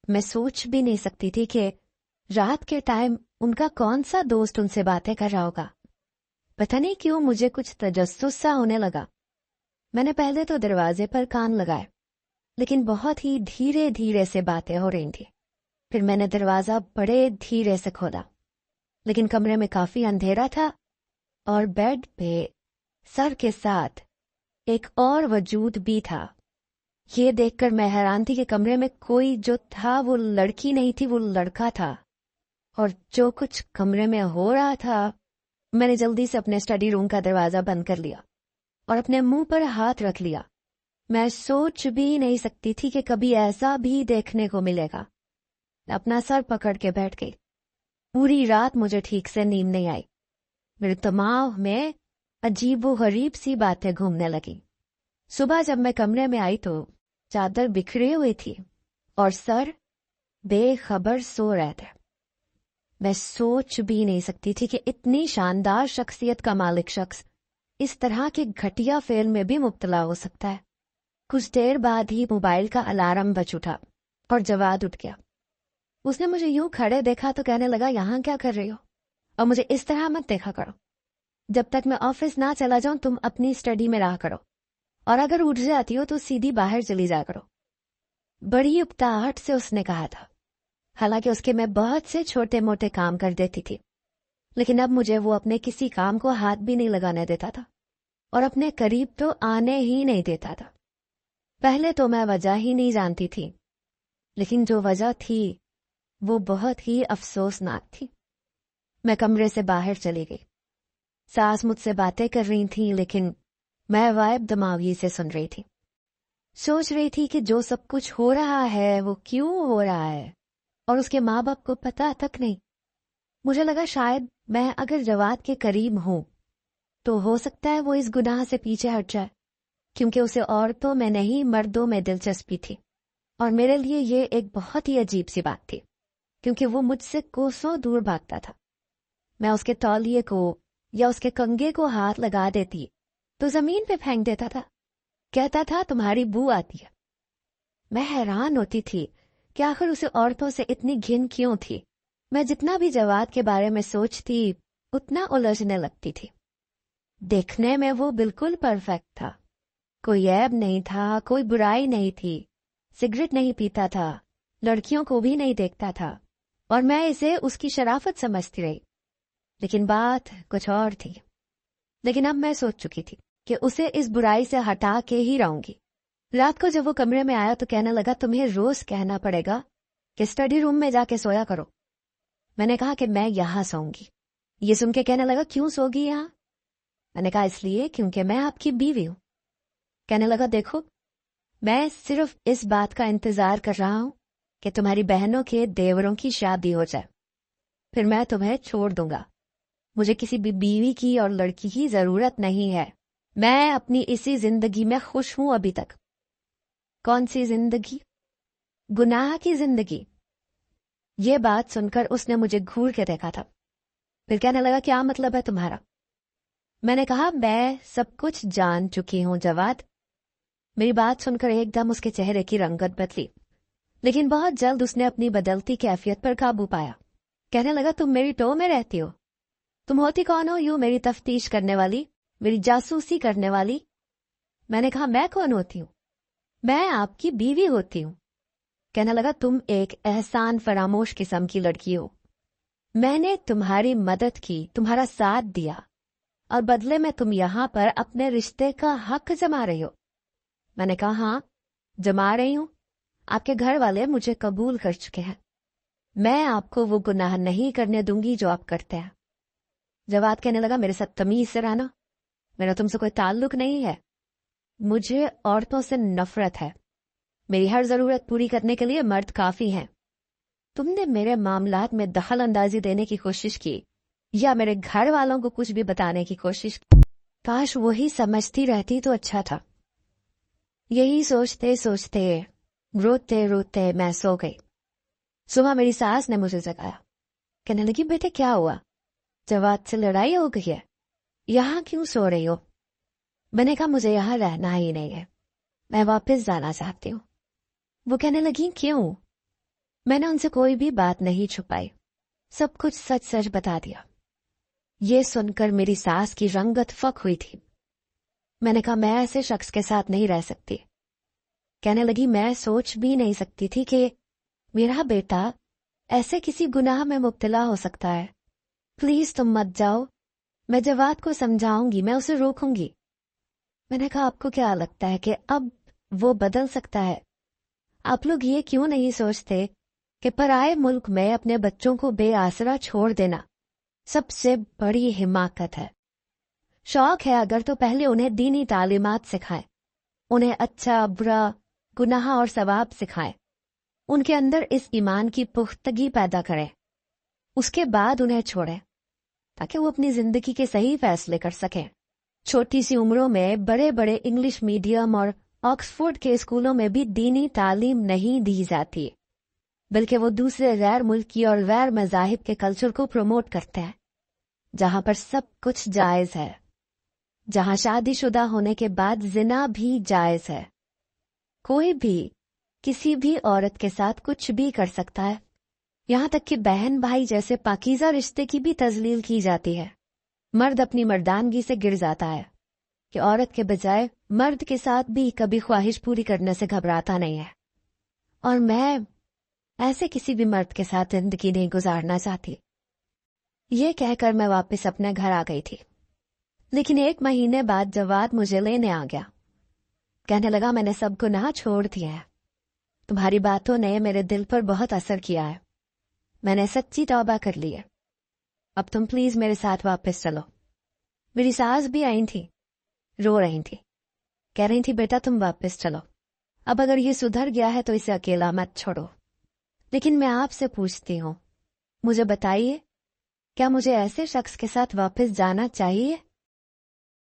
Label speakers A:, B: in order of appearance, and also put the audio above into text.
A: मैं सोच भी नहीं सकती थी कि रात के टाइम उनका कौन सा दोस्त उनसे बातें कर रहा होगा। पता नहीं क्यों मुझे कुछ तजस्सुस सा होने लगा। मैंने पहले तो दरवाजे पर कान लगाए, लेकिन बहुत ही धीरे धीरे से बातें हो रही थी। फिर मैंने दरवाजा बड़े धीरे से खोला, लेकिन कमरे में काफी अंधेरा था और बेड पे सर के साथ एक और वजूद भी था। ये देखकर मैं हैरान थी कि कमरे में कोई जो था वो लड़की नहीं थी, वो लड़का था। और जो कुछ कमरे में हो रहा था, मैंने जल्दी से अपने स्टडी रूम का दरवाजा बंद कर लिया और अपने मुंह पर हाथ रख लिया। मैं सोच भी नहीं सकती थी कि कभी ऐसा भी देखने को मिलेगा। अपना सर पकड़ के बैठ गई। पूरी रात मुझे ठीक से नींद नहीं आई। मेरे दिमाग में अजीबोगरीब सी बातें घूमने लगी। सुबह जब मैं कमरे में आई तो चादर बिखरी हुई थी और सर बेखबर सो रहे थे। मैं सोच भी नहीं सकती थी कि इतनी शानदार शख्सियत का मालिक शख्स इस तरह के घटिया फेल में भी मुब्तला हो सकता है। कुछ देर बाद ही मोबाइल का अलार्म बज उठा और जवाद उठ गया। उसने मुझे यूं खड़े देखा तो कहने लगा, यहाँ क्या कर रही हो, और मुझे इस तरह मत देखा करो। जब तक मैं ऑफिस ना चला जाऊं तुम अपनी स्टडी में रहा करो, और अगर उठ जाती हो तो सीधी बाहर चली जा करो। बड़ी उपताहट से उसने कहा था। हालांकि उसके मैं बहुत से छोटे मोटे काम कर देती थी, लेकिन अब मुझे वो अपने किसी काम को हाथ भी नहीं लगाने देता था और अपने करीब तो आने ही नहीं देता था। पहले तो मैं वजह ही नहीं जानती थी, लेकिन जो वजह थी वो बहुत ही अफसोसनाक थी। मैं कमरे से बाहर चली गई। सास मुझसे बातें कर रही थी, लेकिन मैं वाइब दिमागी से सुन रही थी। सोच रही थी कि जो सब कुछ हो रहा है वो क्यों हो रहा है, और उसके माँ बाप को पता तक नहीं। मुझे लगा शायद मैं अगर जवाद के करीब हूं तो हो सकता है वो इस गुनाह से पीछे हट जाए, क्योंकि उसे औरतों में नहीं मर्दों में दिलचस्पी थी। और मेरे लिए ये एक बहुत ही अजीब सी बात थी, क्योंकि वो मुझसे कोसों दूर भागता था। मैं उसके तौलिए को या उसके कंगे को हाथ लगा देती तो जमीन पे फेंक देता था। कहता था तुम्हारी बू आती है। मैं हैरान होती थी कि आखिर उसे औरतों से इतनी घिन क्यों थी। मैं जितना भी जवाद के बारे में सोचती उतना उलझने लगती थी। देखने में वो बिल्कुल परफेक्ट था, कोई ऐब नहीं था, कोई बुराई नहीं थी। सिगरेट नहीं पीता था, लड़कियों को भी नहीं देखता था, और मैं इसे उसकी शराफत समझती रही। लेकिन बात कुछ और थी। लेकिन अब मैं सोच चुकी थी कि उसे इस बुराई से हटा के ही रहूंगी। रात को जब वो कमरे में आया तो कहने लगा, तुम्हें रोज कहना पड़ेगा कि स्टडी रूम में जाके सोया करो। मैंने कहा कि मैं यहां सोऊंगी। ये सुन के कहने लगा, क्यों सोगी यहां? मैंने कहा, इसलिए क्योंकि मैं आपकी बीवी हूं। कहने लगा, देखो मैं सिर्फ इस बात का इंतजार कर रहा हूं कि तुम्हारी बहनों के देवरों की शादी हो जाए, फिर मैं तुम्हें छोड़ दूंगा। मुझे किसी भी बीवी की और लड़की की जरूरत नहीं है। मैं अपनी इसी जिंदगी में खुश हूं अभी तक। कौन सी जिंदगी? गुनाह की जिंदगी। ये बात सुनकर उसने मुझे घूर के देखा था। फिर कहने लगा, क्या मतलब है तुम्हारा? मैंने कहा, मैं सब कुछ जान चुकी हूं जवाद। मेरी बात सुनकर एकदम उसके चेहरे की रंगत बदली, लेकिन बहुत जल्द उसने अपनी बदलती कैफियत पर काबू पाया। कहने लगा, तुम मेरी टो में रहती हो? तुम होती कौन हो यूं मेरी तफ्तीश करने वाली, मेरी जासूसी करने वाली? मैंने कहा, मैं कौन होती हूं? मैं आपकी बीवी होती हूं। कहने लगा, तुम एक एहसान फरामोश किस्म की लड़की हो। मैंने तुम्हारी मदद की, तुम्हारा साथ दिया, और बदले में तुम यहां पर अपने रिश्ते का हक जमा रही हो। मैंने कहा, हाँ जमा रही हूं। आपके घर वाले मुझे कबूल कर चुके हैं। मैं आपको वो गुनाह नहीं करने दूंगी जो आप करते हैं। जवाद कहने लगा, मेरे साथ तमीज से रहना, मेरा तुमसे कोई ताल्लुक नहीं है। मुझे औरतों से नफरत है। मेरी हर जरूरत पूरी करने के लिए मर्द काफी हैं। तुमने मेरे मामलात में दखल अंदाजी देने की कोशिश की या मेरे घर वालों को कुछ भी बताने की कोशिश की, काश वही समझती रहती तो अच्छा था। यही सोचते सोचते रोते रोते मैं सो गई। सुबह मेरी सास ने मुझे जगाया। कहने लगी, बेटे क्या हुआ? जवाद से लड़ाई हो गई है? यहां क्यों सो रही हो? मैंने कहा, मुझे यहां रहना ही नहीं है, मैं वापस जाना चाहती हूँ। वो कहने लगी, क्यों? मैंने उनसे कोई भी बात नहीं छुपाई, सब कुछ सच सच बता दिया। ये सुनकर मेरी सास की रंगत फक हुई थी। मैंने कहा मैं ऐसे शख्स के साथ नहीं रह सकती। कहने लगी मैं सोच भी नहीं सकती थी कि मेरा बेटा ऐसे किसी गुनाह में मुब्तला हो सकता है। प्लीज तुम मत जाओ, मैं जवाद को समझाऊंगी, मैं उसे रोकूंगी। मैंने कहा आपको क्या लगता है कि अब वो बदल सकता है? आप लोग ये क्यों नहीं सोचते कि पराए मुल्क में अपने बच्चों को बेआसरा छोड़ देना सबसे बड़ी हिमाकत है। शौक है अगर तो पहले उन्हें दीनी तालीमात सिखाएं, उन्हें अच्छा बुरा गुनाह और सवाब सिखाएं, उनके अंदर इस ईमान की पुख्तगी पैदा करें, उसके बाद उन्हें छोड़ें ताकि वो अपनी जिंदगी के सही फैसले कर सकें। छोटी सी उम्रों में बड़े बड़े इंग्लिश मीडियम और ऑक्सफोर्ड के स्कूलों में भी दीनी तालीम नहीं दी जाती, बल्कि वो दूसरे गैर मुल्की और गैर मज़ाहिब के कल्चर को प्रमोट करते हैं, जहां पर सब कुछ जायज है, जहां शादीशुदा होने के बाद जिना भी जायज है। कोई भी किसी भी औरत के साथ कुछ भी कर सकता है, यहां तक कि बहन भाई जैसे पाकीज़ा रिश्ते की भी तजलील की जाती है। मर्द अपनी मर्दानगी से गिर जाता है कि औरत के बजाय मर्द के साथ भी कभी ख्वाहिश पूरी करने से घबराता नहीं है। और मैं ऐसे किसी भी मर्द के साथ जिंदगी नहीं गुजारना चाहती। ये कहकर मैं वापस अपने घर आ गई थी। लेकिन 1 महीने बाद जवाद मुझे लेने आ गया। कहने लगा मैंने सब गुनाह छोड़ दिए हैं, तुम्हारी बातों ने मेरे दिल पर बहुत असर किया है, मैंने सच्ची तौबा कर ली है, अब तुम प्लीज मेरे साथ वापस चलो। मेरी सास भी आई थी, रो रही थी, कह रही थी बेटा तुम वापस चलो, अब अगर ये सुधर गया है तो इसे अकेला मत छोड़ो। लेकिन मैं आपसे पूछती हूँ, मुझे बताइए क्या मुझे ऐसे शख्स के साथ वापस जाना चाहिए